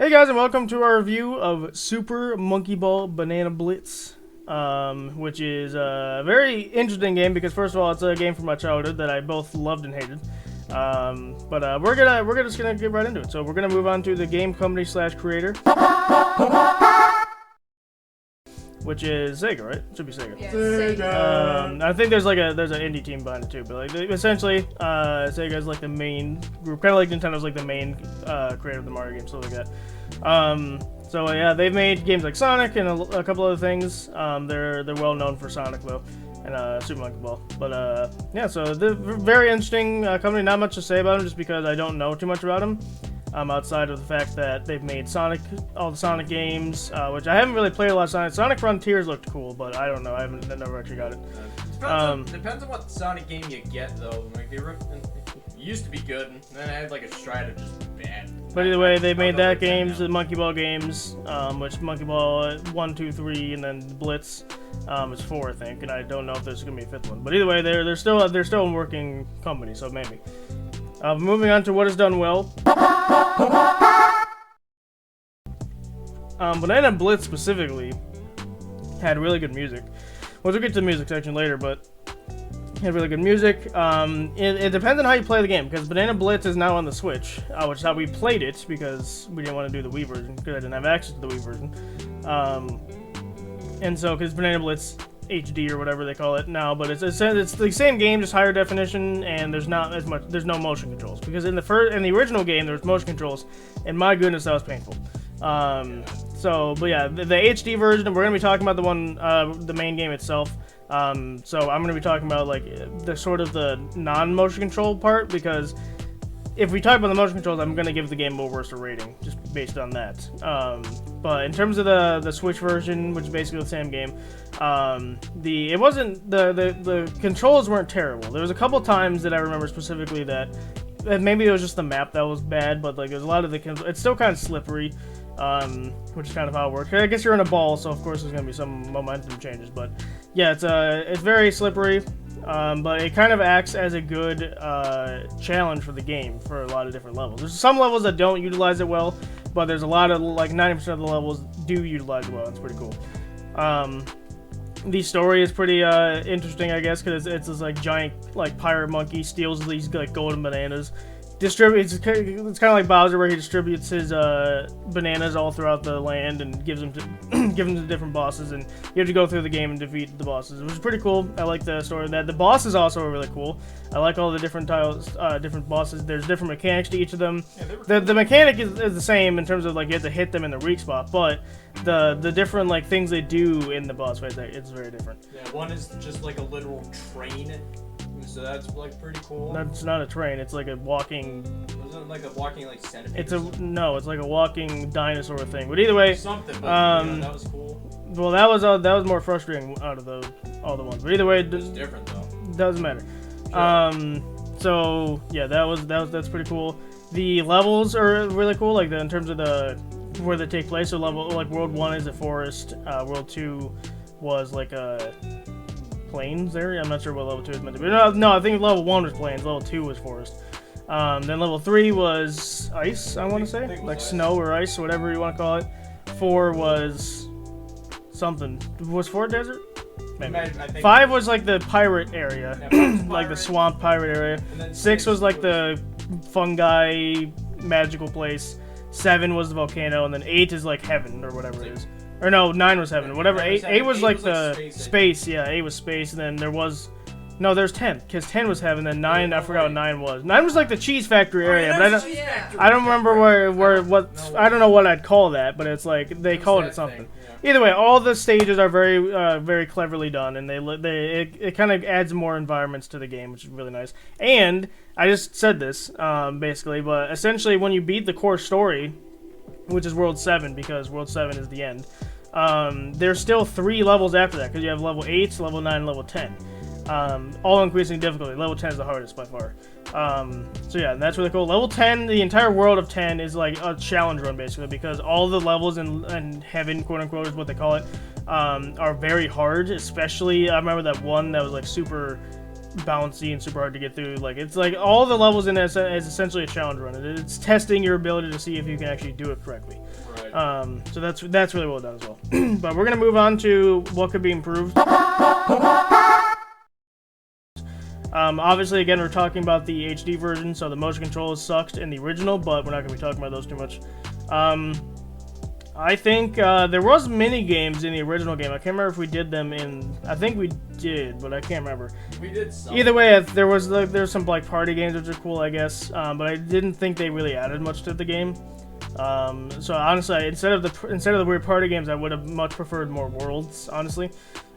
Hey guys, and welcome to our review of Super Monkey Ball Banana Blitz, which is a very interesting game because first of all, it's a game from my childhood that I both loved and hated. But we're just gonna get right into it. So we're gonna move on to the game company / creator, which is Sega, right? It should be Sega. Yeah, Sega. I think there's an indie team behind it too, but like essentially, Sega is like the main group, kind of like Nintendo's like the main creator of the Mario games, stuff like that. So yeah, they've made games like Sonic and a couple other things. They're well known for Sonic though, and Super Monkey Ball. But yeah, so they're very interesting company. Not much to say about them, just because I don't know too much about them. Outside of the fact that they've made all the Sonic games, which I haven't really played a lot of Sonic. Sonic Frontiers looked cool, but I don't know. I never actually got it. Depends on what Sonic game you get, though. Like it used to be good, and then I had like a stride of just bad. But either way, they made that games, the Monkey Ball games, which Monkey Ball 1, 2, 3, and then Blitz is 4, I think. And I don't know if there's gonna be a 5th one. But either way, they're still a working company, so maybe. Moving on to what is done well. Banana Blitz specifically had really good music. We'll get to the music section later, but had really good music. It depends on how you play the game, because Banana Blitz is now on the Switch, which is how we played it, because we didn't want to do the Wii version, because I didn't have access to the Wii version. And so, because Banana Blitz HD or whatever they call it now, but it's the same game, just higher definition, and there's no motion controls, because in the original game there was motion controls, and my goodness, that was painful. But yeah, the HD version, we're gonna be talking about the one, the main game itself. So I'm gonna be talking about like the sort of the non-motion control part, because if we talk about the motion controls, I'm gonna give the game a worse rating just based on that. But in terms of the Switch version, which is basically the same game, the controls weren't terrible. There was a couple times that I remember specifically that maybe it was just the map that was bad, but like there's a lot of it's still kind of slippery, which is kind of how it works. I guess you're in a ball, so of course there's gonna be some momentum changes, but yeah, it's very slippery. But it kind of acts as a good challenge for the game for a lot of different levels. There's some levels that don't utilize it well, but there's a lot of, like 90% of the levels do utilize it well. It's pretty cool. The story is pretty interesting, I guess, because it's this like giant like pirate monkey steals these like golden bananas. It's kind of like Bowser, where he distributes his bananas all throughout the land and gives them to different bosses, and you have to go through the game and defeat the bosses, which is pretty cool. I like the story of that. The bosses also are really cool. I like all the different different bosses. There's different mechanics to each of them. Yeah, the mechanic is the same in terms of like you have to hit them in the weak spot, but the different like things they do in the boss fight, it's very different. Yeah, one is just like a literal train. So that's like pretty cool. That's not a train. It's like a walking. Wasn't it like a walking like centipede? It's like a walking dinosaur thing. But either way, something. But yeah, that was cool. Well, that was more frustrating out of all the ones. But either way, it's different though. Doesn't matter. Sure. So yeah, that's pretty cool. The levels are really cool, like in terms of where they take place. So World 1 is a forest. World 2 was like a plains area. I'm not sure what level 2 is meant to be. No, I think level 1 was plains, level 2 was forest. Then level 3 was ice, I want to say. Like ice. Snow or ice, whatever you want to call it. 4 was something. Was 4 desert? Maybe. I think 5 was like the pirate area, like the swamp pirate area. 6 was like the fungi magical place. 7 was the volcano, and then 8 is like heaven or whatever it is. Or no, 9 was heaven. Whatever. 8 was like the space. Yeah, 8 was space, and then there's 10, because 10 was heaven. Then 9, I forgot what 9 was. 9 was like the cheese factory area, but I don't remember I don't know what I'd call that, but it's like they called it something. Yeah. Either way, all the stages are very very cleverly done, and it kind of adds more environments to the game, which is really nice. And I just said this basically, but essentially when you beat the core story, which is World 7, because World 7 is the end. There's still 3 levels after that, because you have level 8, level 9, and level 10. All increasing difficulty. Level 10 is the hardest by far. So yeah, that's really cool. Level 10, the entire world of 10 is like a challenge run, basically, because all the levels in heaven, quote unquote, is what they call it, are very hard. Especially, I remember that one that was like super bouncy and super hard to get through. Like, it's like all the levels in it is essentially a challenge run. It's testing your ability to see if you can actually do it correctly. Right. So that's really well done as well. But we're gonna move on to what could be improved. Obviously, again, we're talking about the HD version, so the motion controls sucked in the original, but we're not gonna be talking about those too much. I think there was mini games in the original game. I can't remember if we did them in. I think we did, but I can't remember. We did some. Either way, there's some like party games which are cool, I guess. But I didn't think they really added much to the game. So honestly, instead of the weird party games, I would have much preferred more worlds, honestly,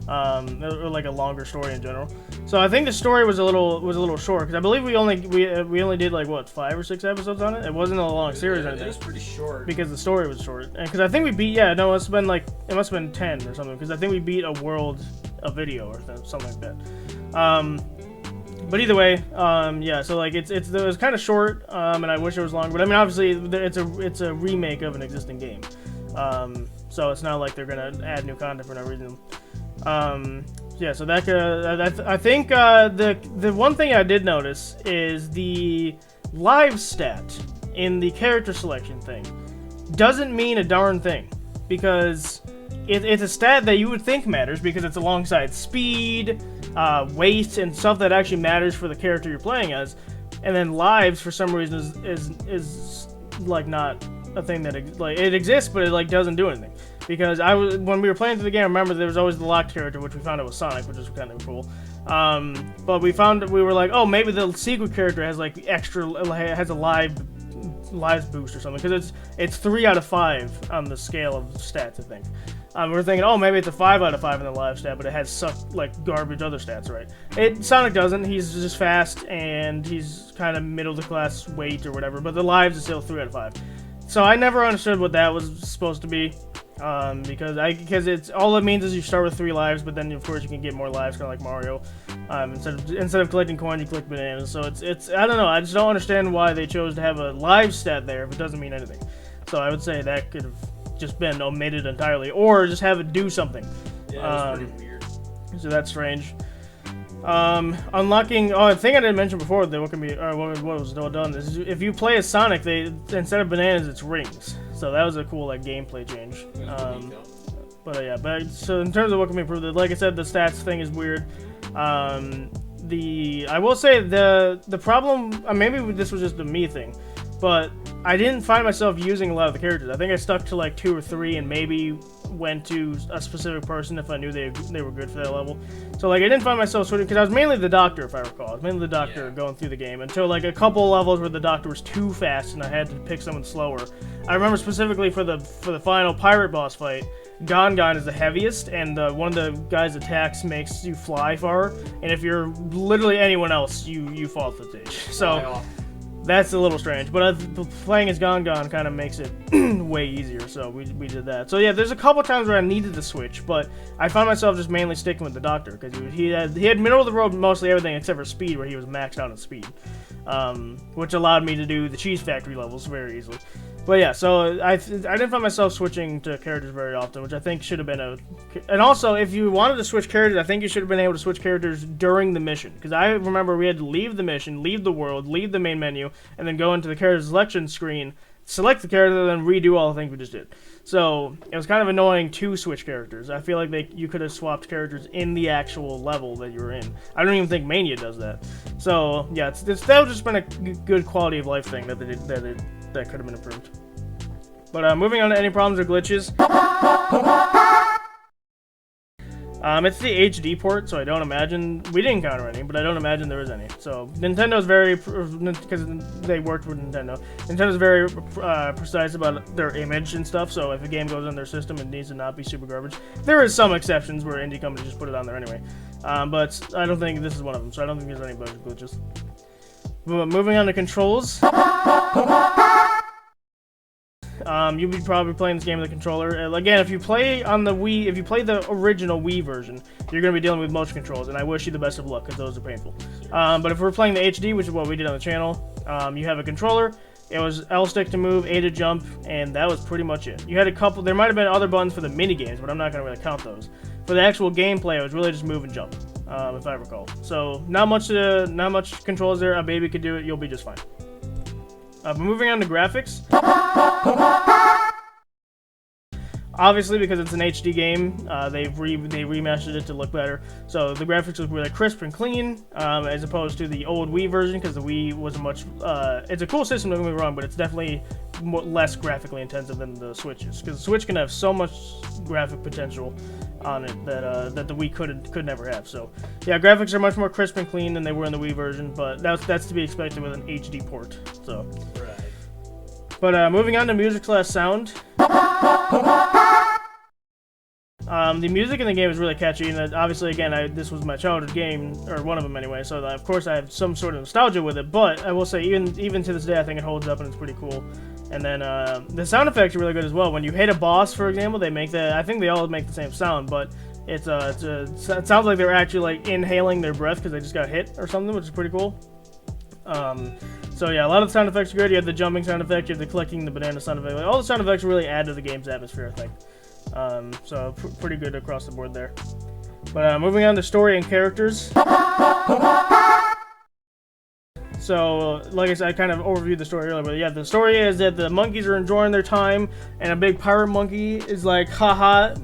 or like a longer story in general. So I think the story was a little short because I believe we only did like what 5 or 6 episodes on it. It wasn't a long series or anything. It was pretty short because the story was short. And because I think we beat it must have been 10 or something because I think we beat a world a video or something like that. But either way, yeah. So like it was kind of short, and I wish it was longer. But I mean, obviously, it's a remake of an existing game, so it's not like they're gonna add new content for no reason. Yeah. So I think the one thing I did notice is the live stat in the character selection thing doesn't mean a darn thing because it's a stat that you would think matters because it's alongside speed, weight, and stuff that actually matters for the character you're playing as. And then lives, for some reason, is like not a thing that like it exists, but it like doesn't do anything. Because when we were playing through the game, I remember there was always the locked character, which we found out was Sonic, which is kind of cool. But we were like, oh, maybe the secret character has like has a lives boost or something because it's 3 out of 5 on the scale of stats, I think. We're thinking, oh, maybe it's a 5 out of 5 in the live stat, but it has like garbage other stats, right? Sonic doesn't. He's just fast and he's kind of middle to class weight or whatever, but the lives is still 3 out of 5. So I never understood what that was supposed to be, because it's all it means is you start with 3 lives, but then of course you can get more lives, kind of like Mario. Instead of collecting coins, you collect bananas. So it's I don't know. I just don't understand why they chose to have a live stat there if it doesn't mean anything. So I would say that could have just been omitted entirely, or just have it do something. Yeah, that was pretty weird. So that's strange. Unlocking. Oh, a thing I didn't mention before that what was done is if you play as Sonic, instead of bananas, it's rings. So that was a cool like gameplay change. So in terms of what can be improved, like I said, the stats thing is weird. I will say the problem. Maybe this was just a me thing, but I didn't find myself using a lot of the characters. I think I stuck to like 2 or 3 and maybe went to a specific person if I knew they were good for that level. So like I didn't find myself switching because I was mainly the doctor, if I recall. I was mainly the doctor going through the game until like a couple levels where the doctor was too fast and I had to pick someone slower. I remember specifically for the final pirate boss fight, Gon is the heaviest, and one of the guys' attacks makes you fly far. And if you're literally anyone else, you fall off the stage. So that's a little strange, but playing as Gon kind of makes it way easier, so we did that. So yeah, there's a couple times where I needed to switch, but I found myself just mainly sticking with the doctor because he had middle of the road mostly everything except for speed, where he was maxed out on speed, which allowed me to do the Cheese Factory levels very easily. But yeah, so I didn't find myself switching to characters very often, which I think should have been and also, if you wanted to switch characters, I think you should have been able to switch characters during the mission. Because I remember we had to leave the mission, leave the world, leave the main menu, and then go into the character selection screen, select the character, then redo all the things we just did. So it was kind of annoying to switch characters. I feel like you could have swapped characters in the actual level that you were in. I don't even think Mania does that. So yeah, that would just been a good quality of life thing that they did that could have been improved. But moving on to any problems or glitches. It's the HD port, so I don't imagine we didn't encounter any, but I don't imagine there is any. So Nintendo's because they worked with Nintendo. Nintendo's very precise about their image and stuff. So if a game goes on their system, it needs to not be super garbage. There is some exceptions where indie companies just put it on there anyway, but I don't think this is one of them. So I don't think there's any budget glitches. Moving on to controls. You'll be probably playing this game with a controller. Again, if you play on the Wii, if you play the original Wii version, you're going to be dealing with motion controls, and I wish you the best of luck, because those are painful. But if we're playing the HD, which is what we did on the channel, you have a controller. It was L stick to move, A to jump, and that was pretty much it. You had a couple, there might have been other buttons for the mini games, but I'm not going to really count those. For the actual gameplay, it was really just move and jump. if I recall. So not much controls there. A baby could do it. You'll be just fine. But moving on to graphics. Obviously, because it's an HD game, they remastered it to look better. So the graphics look really crisp and clean, as opposed to the old Wii version, because the Wii was a much... it's a cool system, don't get me wrong, but it's definitely less graphically intensive than the Switch's. Because the Switch can have so much graphic potential on it that the Wii could never have. So yeah, graphics are much more crisp and clean than they were in the Wii version, but that's to be expected with an HD port. So. Right. But moving on to music/sound. The music in the game is really catchy, and obviously, again, this was my childhood game, or one of them anyway, so of course I have some sort of nostalgia with it, but I will say, even to this day, I think it holds up and it's pretty cool. And then the sound effects are really good as well. When you hit a boss, for example, I think they all make the same sound, but it sounds like they're actually like inhaling their breath because they just got hit or something, which is pretty cool. So yeah, a lot of the sound effects are good. You have the jumping sound effect, you have the collecting the banana sound effect. Like, all the sound effects really add to the game's atmosphere, I think. So pretty good across the board there. But moving on to story and characters. So, like I said, I kind of overviewed the story earlier, but yeah, the story is that the monkeys are enjoying their time, and a big pirate monkey is like, haha,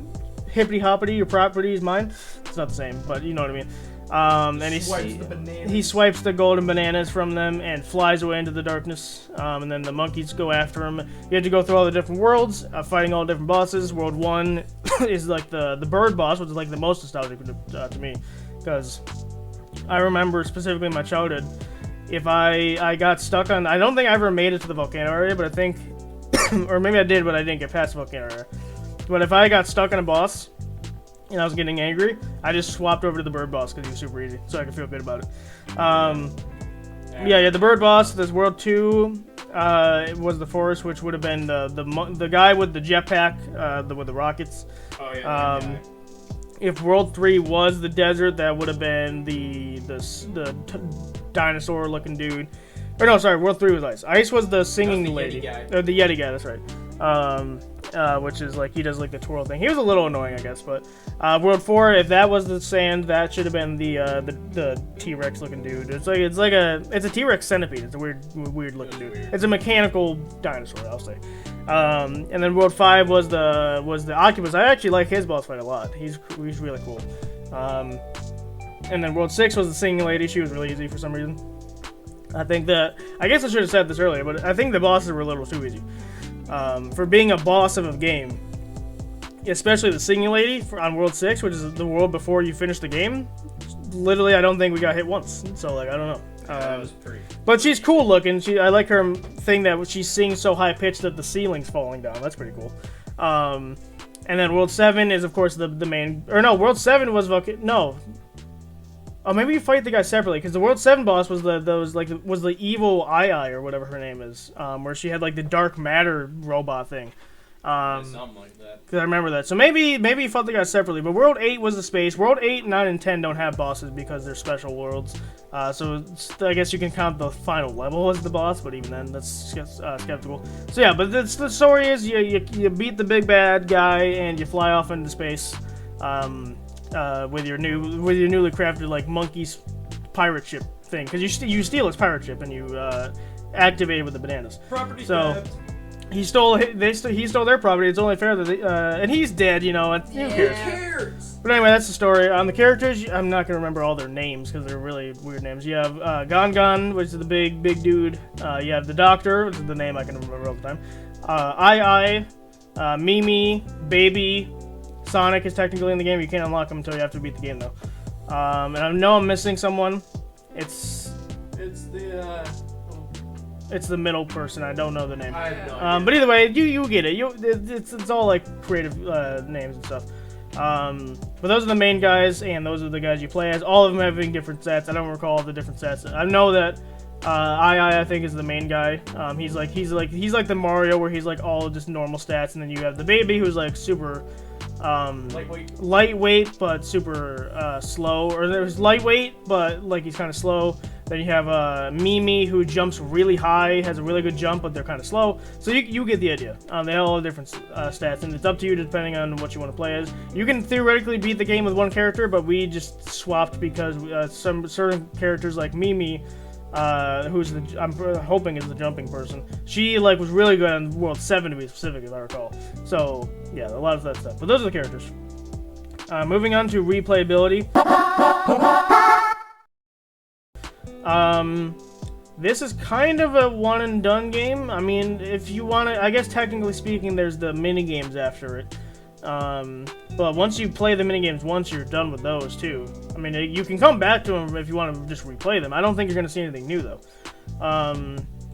hippity hoppity, your property is mine. It's not the same, but you know what I mean. And he swipes the golden bananas from them and flies away into the darkness. And then the monkeys go after him. You have to go through all the different worlds, fighting all the different bosses. World 1 is like the bird boss, which is like the most nostalgic to me, because I remember specifically in my childhood, if I got stuck on, I don't think I ever made it to the volcano area, but I think, or maybe I did, but I didn't get past the volcano area. But if I got stuck on a boss and I was getting angry, I just swapped over to the bird boss because he was super easy, so I could feel good about it. Yeah, the bird boss. This World 2 was the forest, which would have been the guy with the jetpack, with the rockets. Oh yeah. If World 3 was the desert, that would have been the dinosaur-looking dude. Or no, sorry, World 3 was Ice. Ice was the singing lady. Yeti guy. The Yeti guy, that's right. Which is like, he does like the twirl thing. He was a little annoying, I guess, but World 4, if that was the sand, that should have been the T-Rex looking dude. It's a T-Rex centipede. It's a weird looking dude. It's a mechanical dinosaur, I'll say. And then World 5 was the Octopus. I actually like his boss fight a lot. He's really cool. And then World 6 was the singing lady. She was really easy for some reason. I guess I should have said this earlier, but I think the bosses were a little too easy. For being a boss of a game, especially the singing lady on World 6, which is the world before you finish the game, literally I don't think we got hit once. So like, I don't know. That was pretty. But she's cool looking. I like her thing that she sings so high pitched that the ceiling's falling down. That's pretty cool. And then World 7 is of course the main. Or no, World 7 was no. Oh, maybe you fight the guy separately, because the World 7 boss was the evil Ai or whatever her name is, where she had like the dark matter robot thing. Something like that. Because I remember that. So maybe you fought the guy separately, but World 8 was the space. World 8, 9, and 10 don't have bosses because they're special worlds. So I guess you can count the final level as the boss, but even then, that's skeptical. So yeah, but the story is you beat the big bad guy and you fly off into space. With your newly crafted like monkey's pirate ship thing, because you steal his pirate ship and you activate it with the bananas. Property so theft. he stole their property. It's only fair that and he's dead, you know. And who cares? But anyway, that's the story. On the characters, I'm not gonna remember all their names because they're really weird names. You have Gon, which is the big dude. You have the Doctor, which is the name I can remember all the time. Mimi, Baby. Sonic is technically in the game. You can't unlock him until you have to beat the game, though. And I know I'm missing someone. It's the middle person. I don't know the name. I have no idea. But either way, you get it. It's all like creative names and stuff. But those are the main guys, and those are the guys you play as. All of them having different sets. I don't recall the different sets. I know that I think is the main guy. He's like the Mario, where he's like all just normal stats, and then you have the Baby, who's like super. Lightweight but super slow, or there's lightweight but like he's kind of slow. Then you have Mimi, who jumps really high, has a really good jump, but they're kind of slow. So you get the idea. They have all the different stats, and it's up to you depending on what you want to play as. You can theoretically beat the game with one character, but we just swapped because some certain characters like Mimi, who's I'm hoping is the jumping person. She was really good on World 7 to be specific, if I recall. So yeah, a lot of that stuff. But those are the characters. Moving on to replayability. This is kind of a one and done game. I mean, if you want to, I guess technically speaking, there's the mini games after it. But once you play the minigames once, you're done with those too. I mean, you can come back to them if you want to just replay them. I don't think you're gonna see anything new though.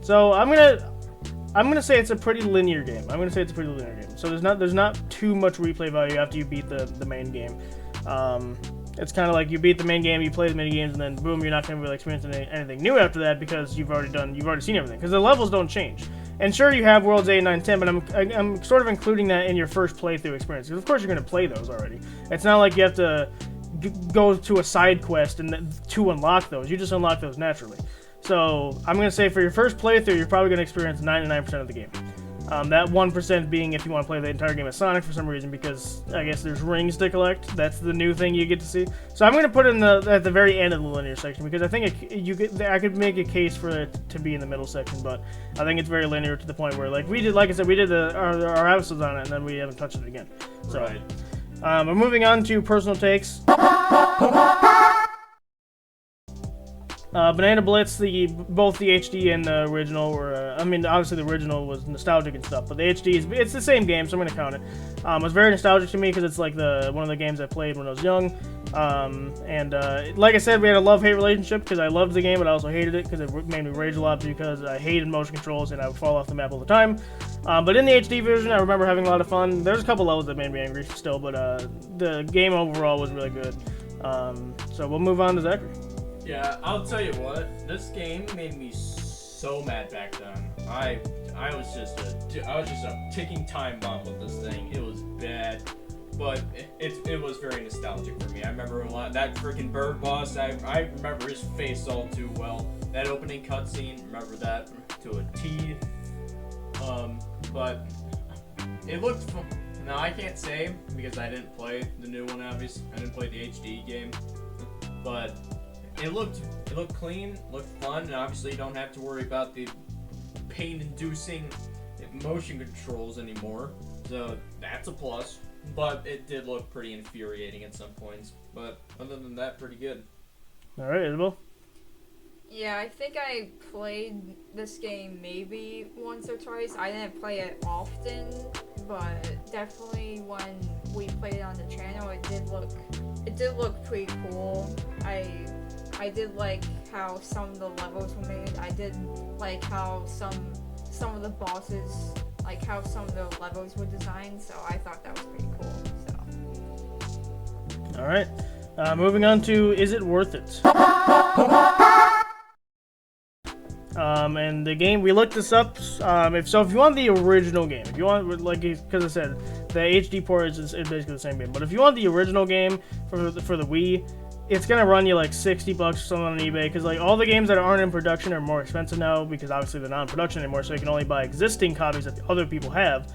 So I'm gonna say it's a pretty linear game. So there's not too much replay value after you beat the main game. It's kind of like you beat the main game, you play the mini games, and then boom, you're not gonna really experience anything new after that because you've already seen everything. Because the levels don't change. And sure, you have Worlds 8, 9, 10, but I'm sort of including that in your first playthrough experience. Because of course you're going to play those already. It's not like you have to go to a side quest to unlock those. You just unlock those naturally. So I'm going to say for your first playthrough, you're probably going to experience 99% of the game. That 1% being if you want to play the entire game as Sonic for some reason, because I guess there's rings to collect. That's the new thing you get to see. So I'm going to put it at the very end of the linear section, because I think I could make a case for it to be in the middle section, but I think it's very linear to the point where, like I said, we did our episodes on it, and then we haven't touched it again. So, right. We're moving on to personal takes. Banana Blitz, both the HD and the original were, obviously the original was nostalgic and stuff, but the HD it's the same game, so I'm going to count it. It's very nostalgic to me because it's like one of the games I played when I was young. Like I said, we had a love-hate relationship because I loved the game, but I also hated it because it made me rage a lot because I hated motion controls and I would fall off the map all the time. But in the HD version, I remember having a lot of fun. There's a couple levels that made me angry still, but the game overall was really good. So we'll move on to Zachary. Yeah, I'll tell you what, this game made me so mad back then. I was just a ticking time bomb with this thing. It was bad, but it was very nostalgic for me. I remember a lot that freaking bird boss. I remember his face all too well. That opening cutscene, remember that to a T. But it looked fun. Now I can't say because I didn't play the new one. Obviously, I didn't play the HD game, but it looked clean, looked fun, and obviously you don't have to worry about the pain-inducing motion controls anymore. So that's a plus. But it did look pretty infuriating at some points. But other than that, pretty good. All right, Isabel. Yeah, I think I played this game maybe once or twice. I didn't play it often, but definitely when we played it on the channel, it did look pretty cool. I did like how some of the levels were made. I did like how some of the bosses, like how some of the levels were designed, so I thought that was pretty cool. So. Alright. Moving on to Is It Worth It? And the game, we looked this up. If you want the original game, if you want, because I said, the HD port is basically the same game, but if you want the original game for the Wii, it's gonna run you like $60 or something on eBay, because like all the games that aren't in production are more expensive now because obviously they're not in production anymore, so you can only buy existing copies that other people have.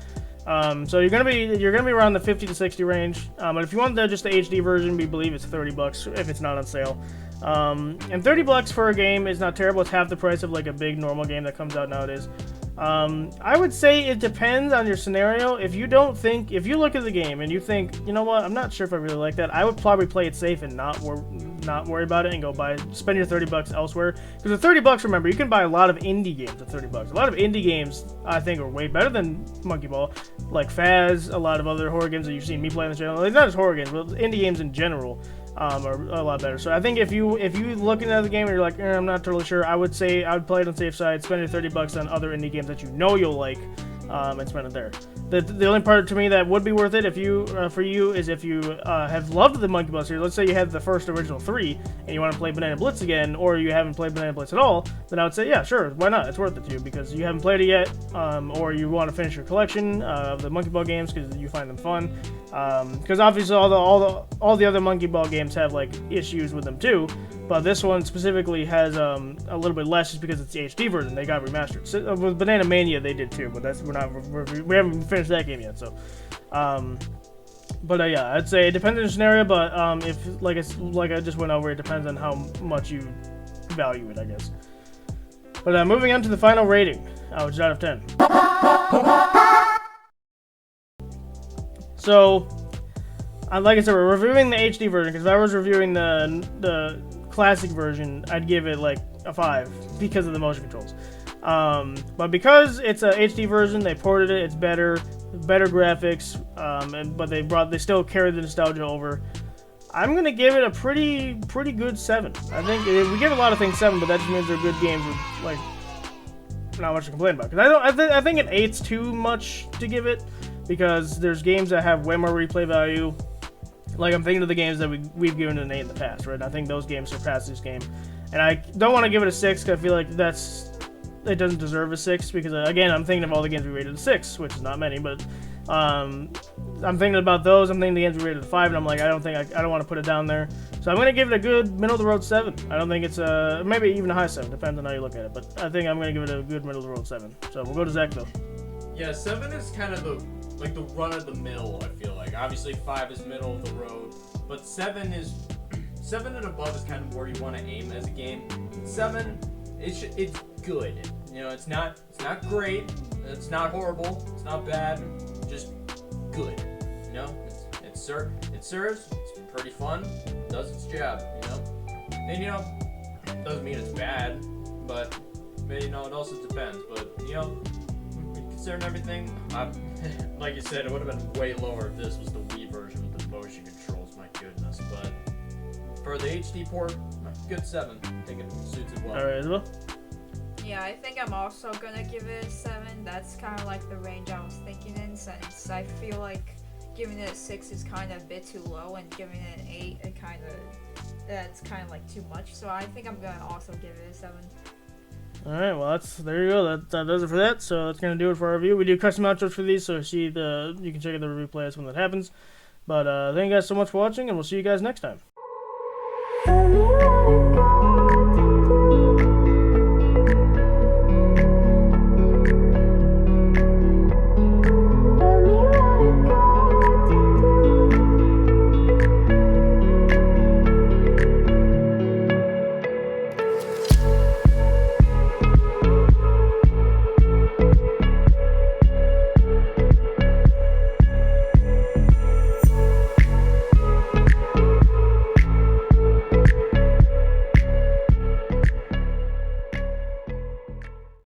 So you're gonna be around the 50 to 60 range. But if you want just the HD version, we believe it's $30 if it's not on sale. And $30 for a game is not terrible. It's half the price of like a big normal game that comes out nowadays. I would say it depends on your scenario. If you look at the game and you think, you know what, I'm not sure if I really like that, I would probably play it safe and not worry about it and spend your $30 elsewhere. Because with $30, remember, you can buy a lot of indie games at $30. A lot of indie games, I think, are way better than Monkey Ball. Like Faz, a lot of other horror games that you've seen me play on the channel. Like, not just horror games, but indie games in general are a lot better. So I think if you looking at the game and you're like, I'm not totally sure, I would say I would play it on the safe side, spend your $30 on other indie games that you know you'll like, and spend it there. The only part to me that would be worth it for you is if you have loved the Monkey Ball series. Let's say you had the first original 3 and you want to play Banana Blitz again, or you haven't played Banana Blitz at all, then I would say, yeah, sure, why not? It's worth it to you because you haven't played it yet, or you want to finish your collection of the Monkey Ball games because you find them fun. Because obviously all the other Monkey Ball games have like issues with them too. but this one specifically has a little bit less just because it's the HD version. They got remastered. So, with Banana Mania, they did too, but we haven't finished that game yet. So, yeah, I'd say it depends on the scenario, but if like I just went over, it depends on how much you value it, I guess. But moving on to the final rating, which is out of 10. So, like I said, we're reviewing the HD version, because if I was reviewing the classic version, I'd give it like a 5 because of the motion controls. But because it's a HD version, they ported it. It's better graphics, but they still carry the nostalgia over. I'm gonna give it a pretty good 7. I think we give a lot of things 7, but that just means they're good games with like not much to complain about. Because I think an 8's too much to give it, because there's games that have way more replay value. Like I'm thinking of the games that we've given an 8 in the past, right? And I think those games surpass this game, and I don't want to give it a 6 because I feel like it doesn't deserve a 6, because again, I'm thinking of all the games we rated a 6, which is not many, but I'm thinking about those. I'm thinking the games we rated a 5, and I'm like, I don't want to put it down there. So I'm gonna give it a good middle of the road 7. I don't think it's maybe even a high 7, depends on how you look at it. But I think I'm gonna give it a good middle of the road 7. So we'll go to Zach though. Yeah, 7 is kind of the run of the mill. I feel like obviously 5 is middle of the road, but 7 and above is kind of where you want to aim as a game. 7, it's good. You know, it's not great, it's not horrible, it's not bad, just good. You know, it serves, it's pretty fun, does its job. You know, and you know, doesn't mean it's bad, but you know, it also depends. But you know, considering everything, like you said, it would have been way lower if this was the Wii version with the motion controls. My goodness, but for the HD port, good 7. I think it suits it well. All right, Isabel. Yeah, I think I'm also gonna give it a 7. That's kind of like the range I was thinking in, since I feel like giving it a 6 is kind of a bit too low, and giving it an 8, that's kind of like too much. So I think I'm gonna also give it a 7. All right, well there you go. That does it for that. So that's gonna do it for our review. We do custom outros for these, so you can check out the review playlist when that happens. But thank you guys so much for watching, and we'll see you guys next time.